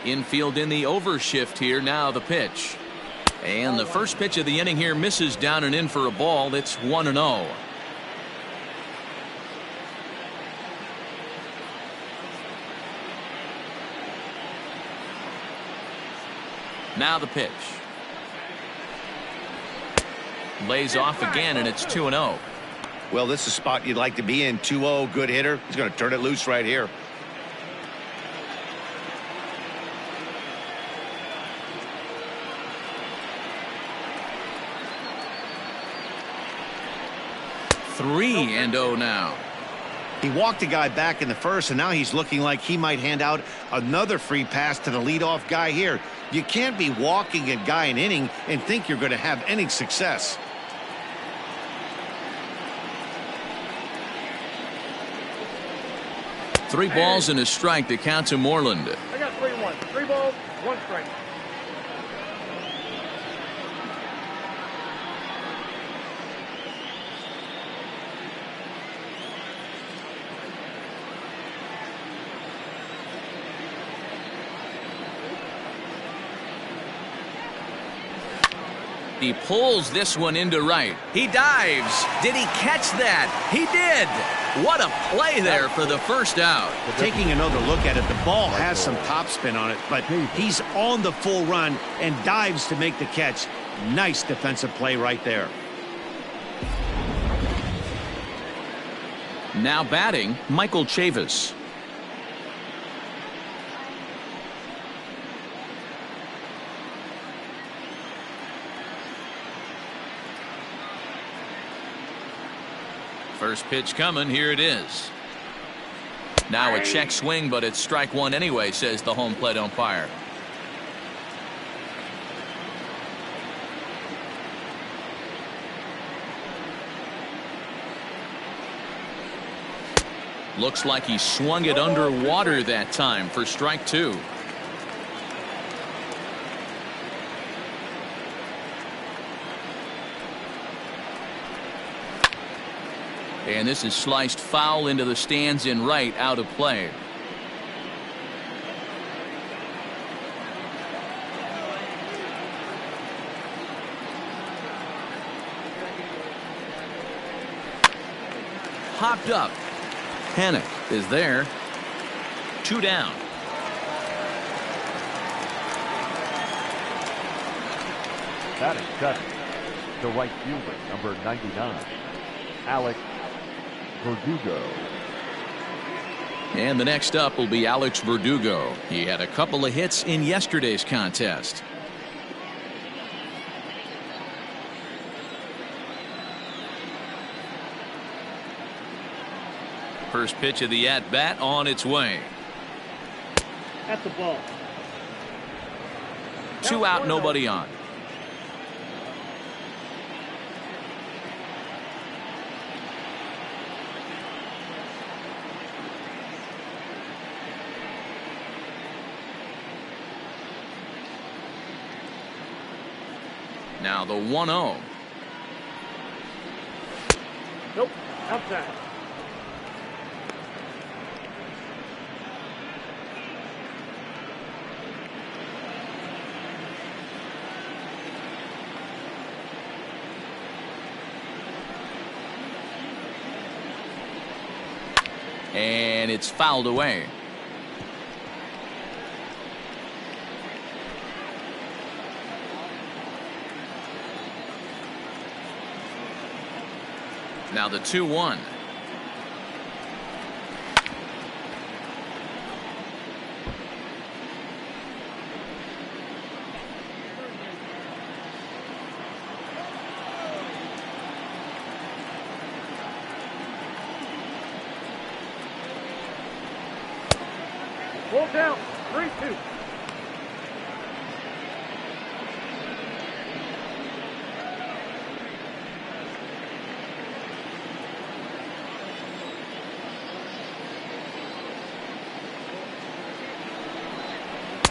Infield in the overshift here. Now the pitch. And the first pitch of the inning here misses down and in for a ball. It's 1-0. Now the pitch. Lays off again, and it's 2-0. Well, this is a spot you'd like to be in. 2-0, good hitter. He's going to turn it loose right here. Three and 0 now. He walked a guy back in the first, and now he's looking like he might hand out another free pass to the leadoff guy here. You can't be walking a guy an inning and think you're going to have any success. Three balls and a strike to count to Moreland. I got 3-1. 3 balls, 1 strike. He pulls this one into right. He dives. Did he catch that? He did. What a play there for the first out. Taking another look at it, the ball has some topspin on it, but he's on the full run and dives to make the catch. Nice defensive play right there. Now batting, Michael Chavis. First pitch coming. Here it is. Now a check swing, but it's strike one anyway, says the home plate umpire. Looks like he swung it underwater that time for strike two. And this is sliced foul into the stands in right, out of play. Hopped up. Panic is there. 2 down. Batting second, the right fielder, number 99, Alex Verdugo. And the next up will be Alex Verdugo. He had a couple of hits in yesterday's contest. First pitch of the at-bat on its way. At the ball. 2 out, nobody on. Now the 1-0. Nope. Outside. And it's fouled away. Now the 2-1. Full count. 3-2.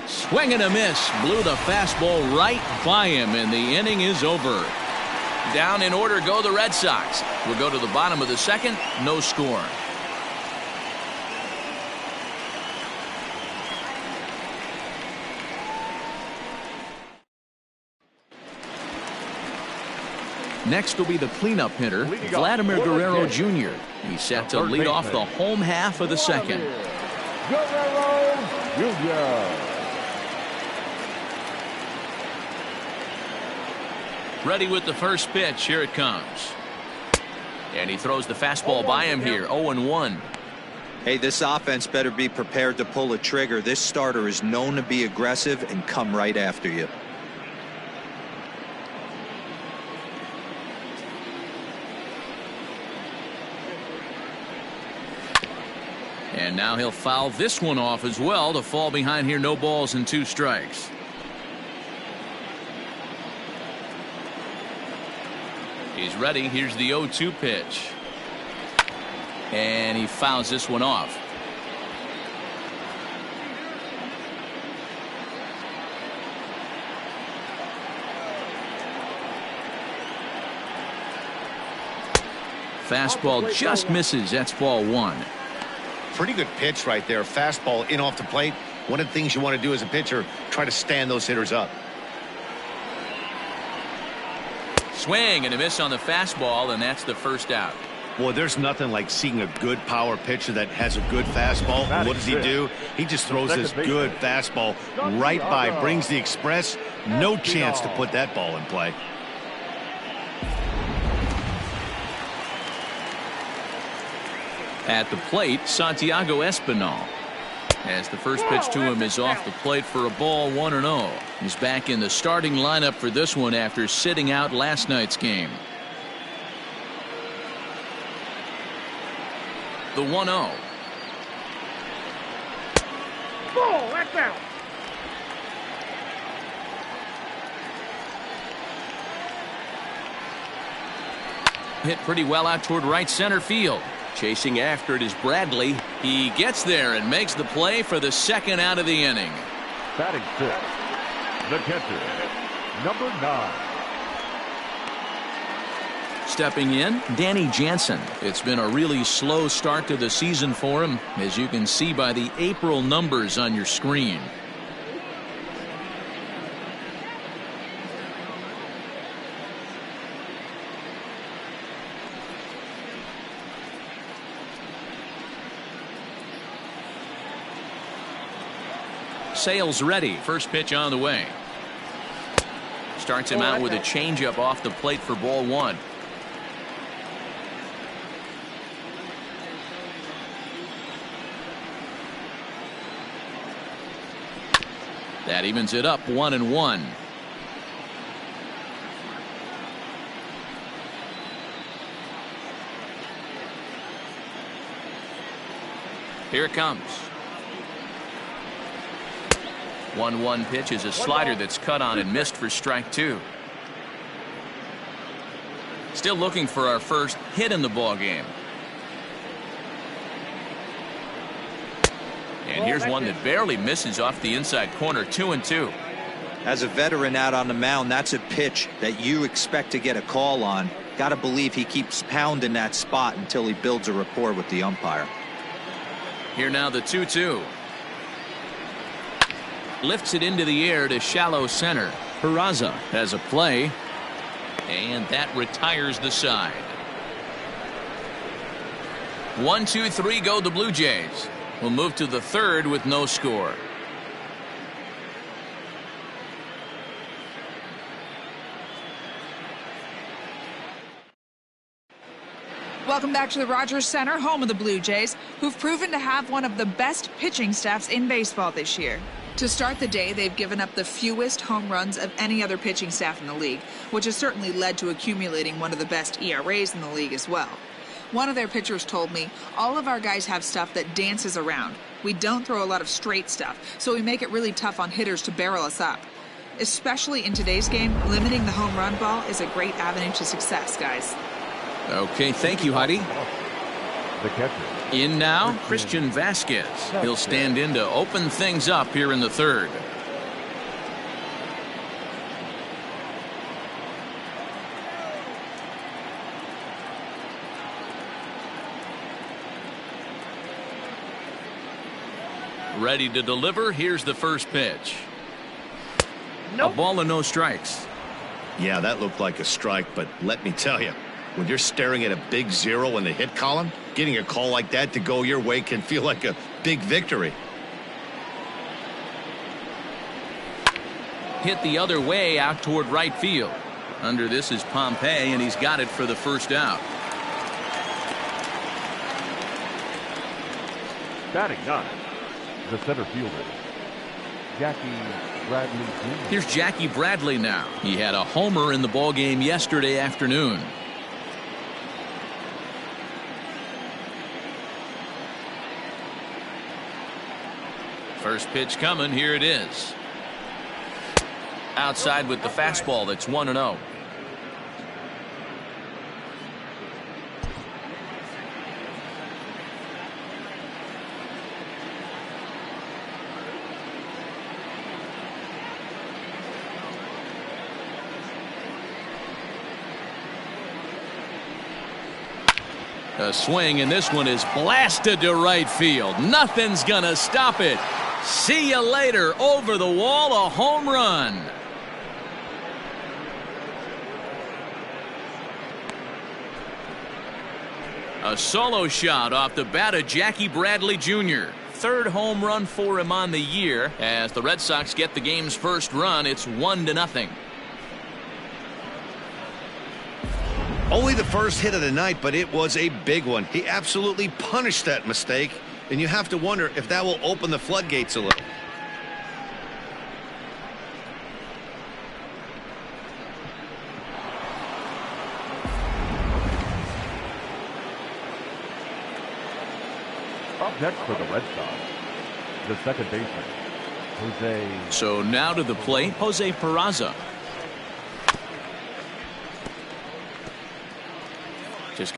Swing and a miss. Blew the fastball right by him, and the inning is over. Down in order go the Red Sox. We'll go to the bottom of the second. No score. Next will be the cleanup hitter, Vladimir Guerrero Jr. He's set to lead off the home half of the second. Guerrero Jr. Ready with the first pitch. Here it comes. And he throws the fastball by him here. 0-1. Hey, this offense better be prepared to pull a trigger. This starter is known to be aggressive and come right after you. And now he'll foul this one off as well to fall behind here. No balls and 2 strikes. He's ready. Here's the 0-2 pitch. And he fouls this one off. Fastball just misses. That's ball 1. Pretty good pitch right there. Fastball in off the plate. One of the things you want to do as a pitcher, try to stand those hitters up. Swing and a miss on the fastball, and that's the first out. Boy, there's nothing like seeing a good power pitcher that has a good fastball. And what does he do? He just throws this good fastball right by, brings the express. No chance to put that ball in play. At the plate, Santiago Espinal. As the first pitch to him is off the plate for a ball, 1-0. He's back in the starting lineup for this one after sitting out last night's game. The 1-0. Ball, that's out. Hit pretty well out toward right center field. Chasing after it is Bradley. He gets there and makes the play for the second out of the inning. Batting 6, the catcher, number 9. Stepping in, Danny Jansen. It's been a really slow start to the season for him, as you can see by the April numbers on your screen. Sales ready. First pitch on the way. Starts him out with a changeup off the plate for ball 1. That evens it up, 1-1. Here it comes. 1-1 pitch is a slider that's cut on and missed for strike 2. Still looking for our first hit in the ball game. And here's one that barely misses off the inside corner. 2-2. As a veteran out on the mound, that's a pitch that you expect to get a call on. Got to believe he keeps pounding that spot until he builds a rapport with the umpire. Here now the 2-2. Lifts it into the air to shallow center. Peraza has a play, and that retires the side. 1, 2, 3 go the Blue Jays. We'll move to the third with no score. Welcome back to the Rogers Center, home of the Blue Jays, who've proven to have one of the best pitching staffs in baseball this year. To start the day, they've given up the fewest home runs of any other pitching staff in the league, which has certainly led to accumulating one of the best ERAs in the league as well. One of their pitchers told me, all of our guys have stuff that dances around. We don't throw a lot of straight stuff, so we make it really tough on hitters to barrel us up. Especially in today's game, limiting the home run ball is a great avenue to success, guys. Okay, thank you, Heidi. The catcher. In now, Christian Vasquez. He'll stand in to open things up here in the third. Ready to deliver. Here's the first pitch. A ball and no strikes. Yeah, that looked like a strike, but let me tell you, when you're staring at a big 0 in the hit column, getting a call like that to go your way can feel like a big victory. Hit the other way out toward right field. Under this is Pompey, and he's got it for the first out. Batting 9, the center fielder, Jackie Bradley Jr. Here's Jackie Bradley now. He had a homer in the ballgame yesterday afternoon. First pitch coming. Here it is. Outside with the fastball. That's 1-0. A swing, and this one is blasted to right field. Nothing's gonna stop it. See you later. Over the wall, a home run. A solo shot off the bat of Jackie Bradley Jr. Third home run for him on the year. As the Red Sox get the game's first run, it's 1-0. Only the first hit of the night, but it was a big one. He absolutely punished that mistake, and you have to wonder if that will open the floodgates a little. Up next for the Red Sox, the second baseman, Jose. So now to the plate, Jose Peraza. Just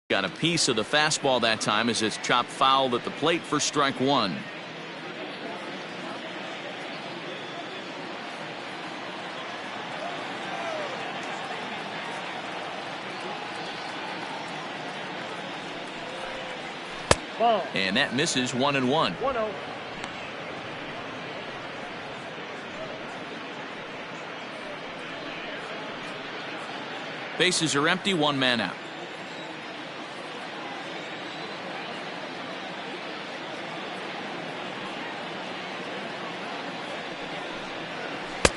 got a piece of the fastball that time as it's chopped foul at the plate for strike one. Ball. And that misses 1-1. 1-0. Bases are empty, one man out.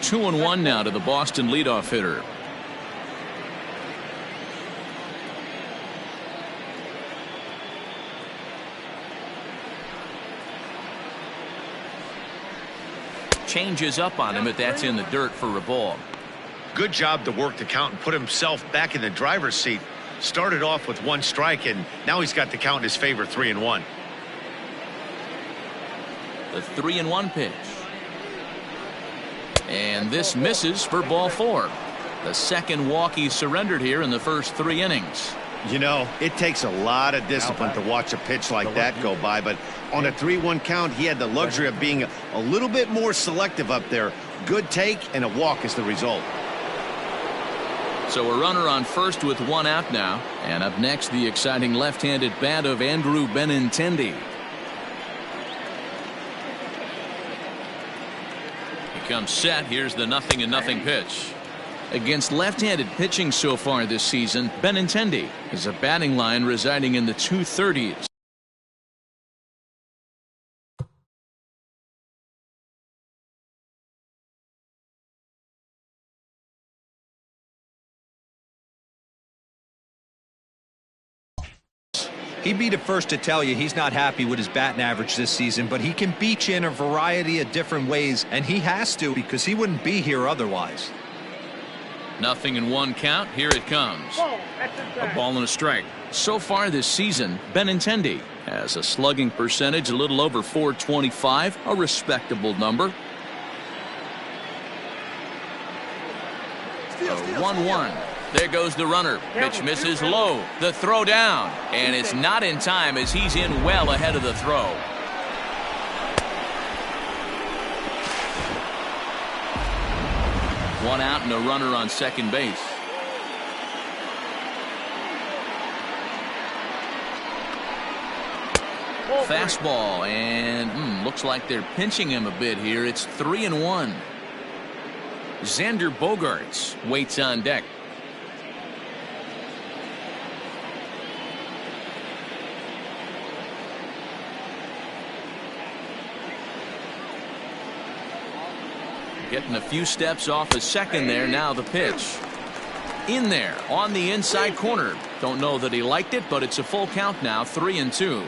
Two and one now to the Boston leadoff hitter. Changes up on him, but that's in the dirt for a ball. Good job to work the count and put himself back in the driver's seat. Started off with one strike, and now he's got the count in his favor, 3-1. The 3-1 pitch. And this misses for ball four. The second walk he surrendered here in the first 3 innings. You know, it takes a lot of discipline to watch a pitch like that go by, but on a 3-1 count, he had the luxury of being a little bit more selective up there. Good take, and a walk is the result. So a runner on first with one out now. And up next, the exciting left-handed bat of Andrew Benintendi. He comes set. Here's the 0-0 pitch. Against left-handed pitching so far this season, Benintendi has a batting line residing in the 230s. He'd be the first to tell you he's not happy with his batting average this season, but he can beat you in a variety of different ways, and he has to because he wouldn't be here otherwise. 0-1 count. Here it comes. Ball. That's A ball and a strike. So far this season, Benintendi has a slugging percentage a little over .425, a respectable number. 1-1. There goes the runner. Pitch misses low. The throw down. And it's not in time as he's in well ahead of the throw. One out and a runner on second base. Fastball, and looks like they're pinching him a bit here. It's 3-1. Xander Bogaerts waits on deck. Getting a few steps off a second there. Now the pitch. In there on the inside corner. Don't know that he liked it, but it's a full count now. 3-2.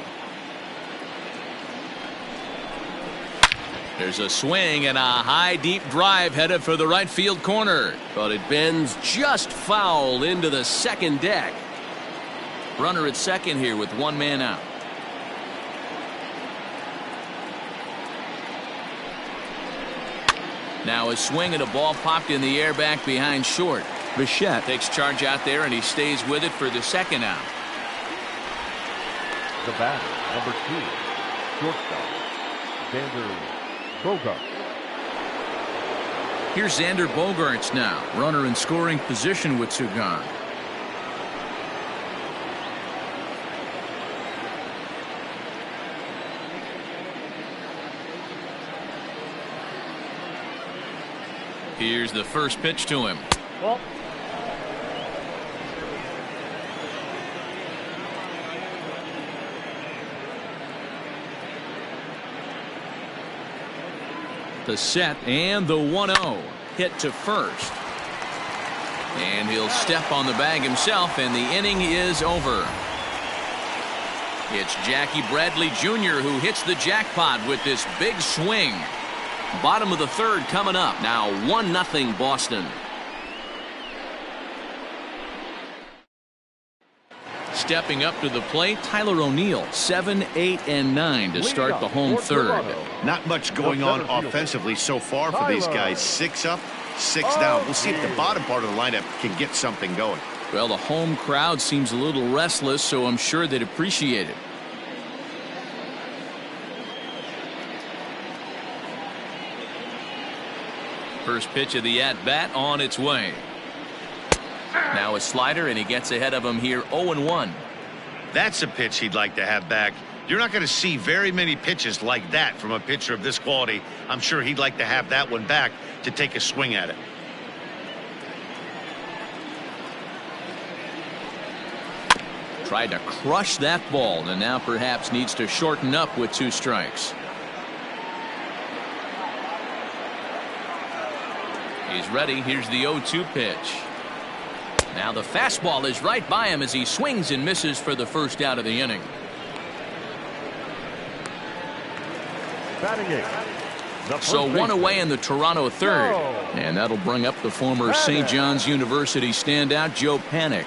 There's a swing and a high deep drive headed for the right field corner, but it bends just foul into the second deck. Runner at second here with one man out. Now a swing and a ball popped in the air back behind short. Bichette takes charge out there, and he stays with it for the second out. The batter, number 2, shortstop, Xander Bogaerts. Here's Xander Bogaerts now. Runner in scoring position with two gone. Here's the first pitch to him. Well. The set and the 1-0 hit to first. And he'll step on the bag himself, and the inning is over. It's Jackie Bradley Jr. who hits the jackpot with this big swing. Bottom of the third coming up. Now 1-0 Boston. Stepping up to the plate, Tyler O'Neill, 7, 8, and 9 to start the home third. Not much going on offensively so far for these guys. 6 up, 6 down. We'll see if the bottom part of the lineup can get something going. Well, the home crowd seems a little restless, so I'm sure they'd appreciate it. First pitch of the at-bat on its way. Now a slider, and he gets ahead of him here. 0-1. That's a pitch he'd like to have back. You're not going to see very many pitches like that from a pitcher of this quality. I'm sure he'd like to have that one back to take a swing at it. Tried to crush that ball, and now perhaps needs to shorten up with 2 strikes. He's ready. Here's the 0-2 pitch. Now the fastball is right by him as he swings and misses for the first out of the inning. Batting 8. So 1 away in the Toronto third. And that'll bring up the former St. John's University standout Joe Panik.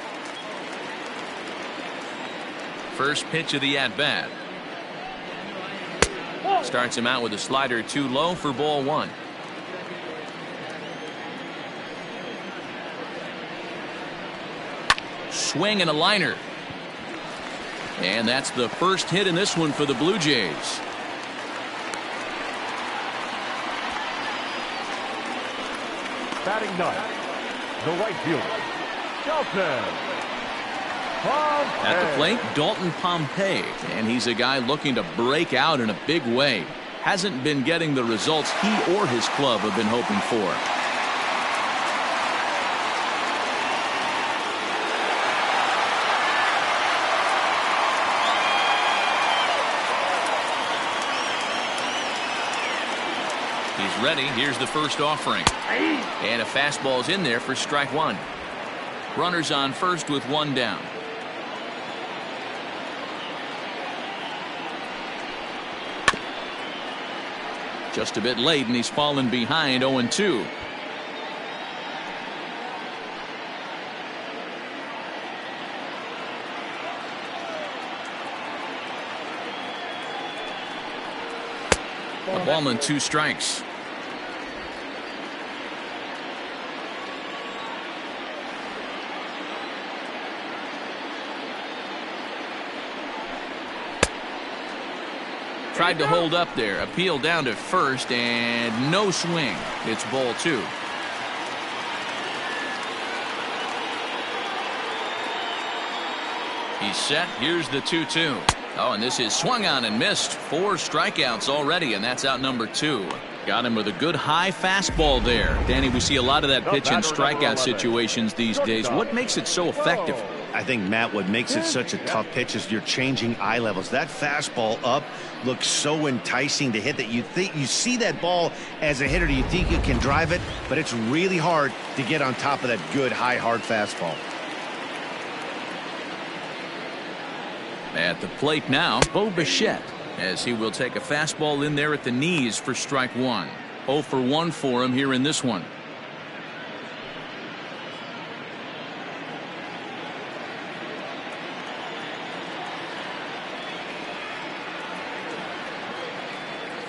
First pitch of the at-bat. Starts him out with a slider too low for ball 1. Swing and a liner. And that's the first hit in this one for the Blue Jays. Batting 9. The right fielder, Dalton Pompey. At the plate, Dalton Pompey. And he's a guy looking to break out in a big way. Hasn't been getting the results he or his club have been hoping for. He's ready. Here's the first offering. And a fastball's in there for strike 1. Runners on first with 1 down. Just a bit late, and he's fallen behind. 0-2. A ball and 2 strikes. Tried to hold up there. Appeal down to first, and no swing. It's ball 2. He's set. Here's the 2-2. Oh, and this is swung on and missed. 4 strikeouts already, and that's out number 2. Got him with a good high fastball there. Danny, we see a lot of that pitch in strikeout situations these days. What makes it so effective? I think, Matt, what makes it such a tough pitch is you're changing eye levels. That fastball up looks so enticing to hit that you see that ball as a hitter. You think you can drive it, but it's really hard to get on top of that good, high, hard fastball. At the plate now, Bo Bichette, as he will take a fastball in there at the knees for strike 1. 0 for 1 for him here in this one.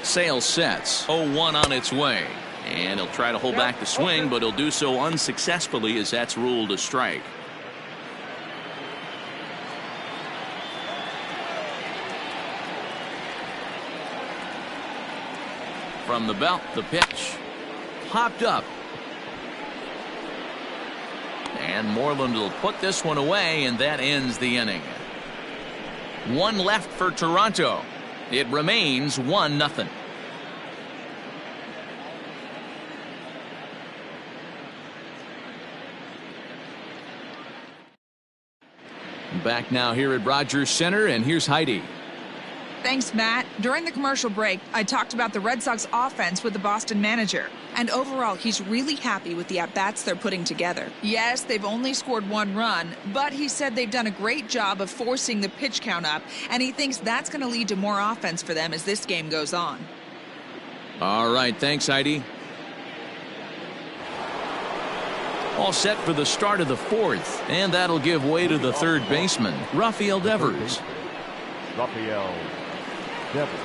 Sale sets. 0-1 on its way. And he'll try to hold back the swing, but he'll do so unsuccessfully as that's ruled a strike. From the belt, the pitch. Popped up. And Moreland will put this one away, and that ends the inning. 1 left for Toronto. It remains 1-0. Back now here at Rogers Center, and here's Heidi. Thanks, Matt. During the commercial break, I talked about the Red Sox offense with the Boston manager. And overall, he's really happy with the at-bats they're putting together. Yes, they've only scored 1 run, but he said they've done a great job of forcing the pitch count up, and he thinks that's going to lead to more offense for them as this game goes on. All right, thanks, Heidi. All set for the start of the 4th, and that'll give way to the 3rd baseman, Rafael Devers. Rafael Devers.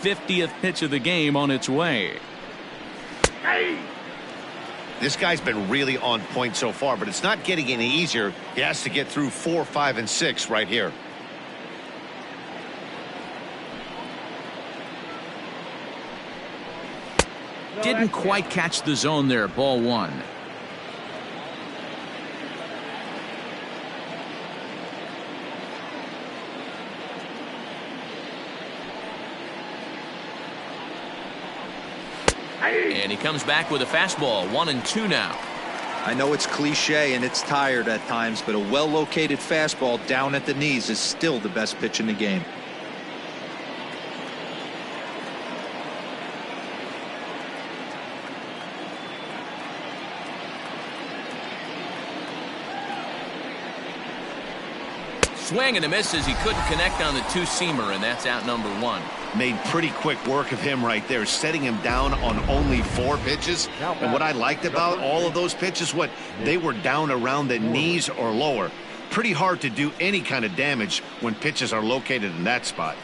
'50th pitch of the game on its way. This guy's been really on point so far, but it's not getting any easier. He has to get through 4, 5, and 6 right here. Didn't quite catch the zone there. Ball 1. And he comes back with a fastball. 1-2 now. I know it's cliche and it's tired at times, but a well-located fastball down at the knees is still the best pitch in the game. Swing and a miss as he couldn't connect on the 2-seamer, and that's out number 1. Made pretty quick work of him right there, setting him down on only 4 pitches. And what I liked about all of those pitches, they were down around the knees or lower. Pretty hard to do any kind of damage when pitches are located in that spot.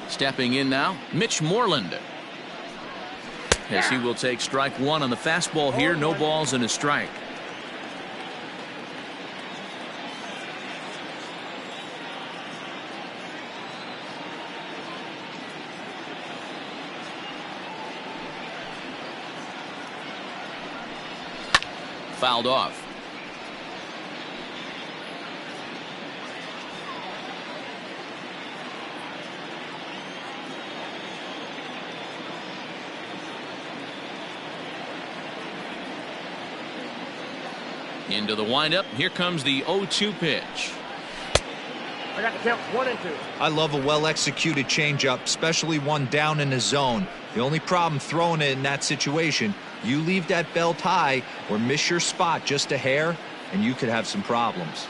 Stepping in now, Mitch Moreland. As he will take strike 1 on the fastball here. No balls and a strike. Fouled off. Into the windup. Here comes the 0-2 pitch. I got the count 1-2. I love a well-executed changeup, especially one down in the zone. The only problem throwing it in that situation You leave that belt high or miss your spot just a hair, and you could have some problems.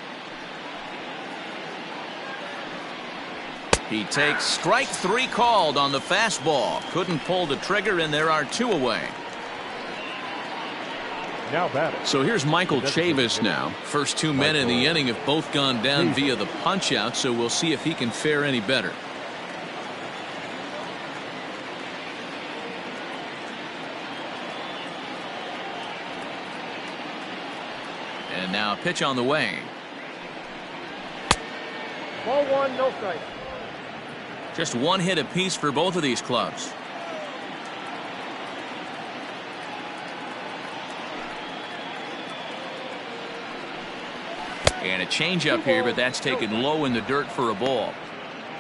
He takes strike 3 called on the fastball. Couldn't pull the trigger, and there are 2 away. Now batting. So here's Michael Chavis now. First 2 men in the inning have both gone down via the punch-out, so we'll see if he can fare any better. And now a pitch on the way. Ball 1, no strike. Just 1 hit apiece for both of these clubs. And a changeup here, but that's taken low in the dirt for a ball.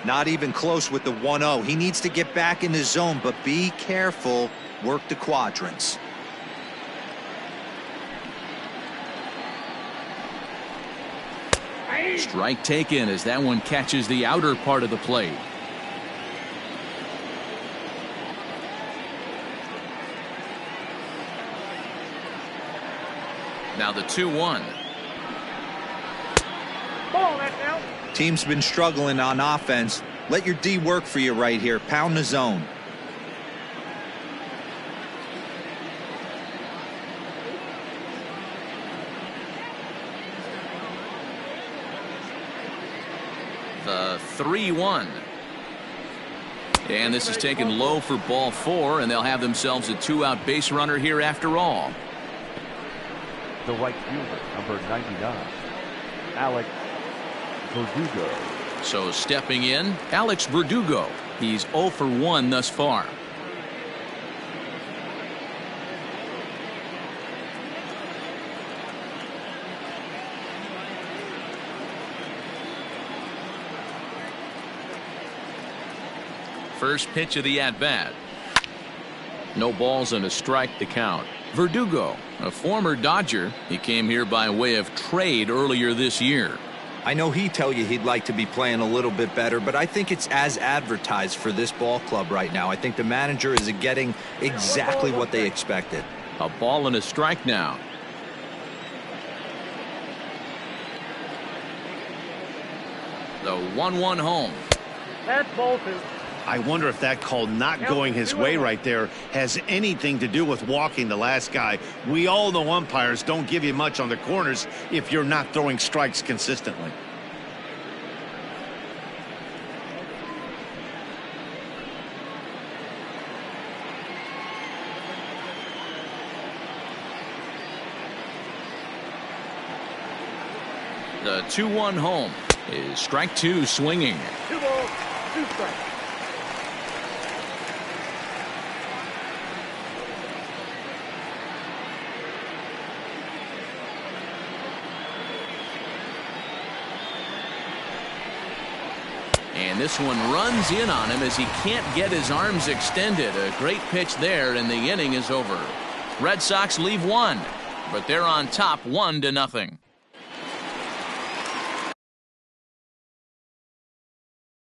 Not even close with the 1-0. He needs to get back in the zone, but be careful. Work the quadrants. Strike taken as that one catches the outer part of the plate. Now the 2-1. Ball, that's out. Team's been struggling on offense. Let your D work for you right here. Pound the zone. The 3-1. And this is taken low for ball 4, and they'll have themselves a 2-out base runner here after all. The right fielder, number 99, Alex Verdugo. So stepping in, Alex Verdugo. He's 0 for 1 thus far. First pitch of the at-bat. No balls and a strike to count. Verdugo, a former Dodger. He came here by way of trade earlier this year. I know he'd tell you he'd like to be playing a little bit better, but I think it's as advertised for this ball club right now. I think the manager is getting exactly what they expected. A ball and a strike now. The 1-1 home. That's ball 2. I wonder if that call not going his way right there has anything to do with walking the last guy. We all know umpires don't give you much on the corners if you're not throwing strikes consistently. The 2-1 home is strike 2 swinging. 2 balls, 2 strikes. And this one runs in on him as he can't get his arms extended. A great pitch there, and the inning is over. Red Sox leave 1, but they're on top 1-0.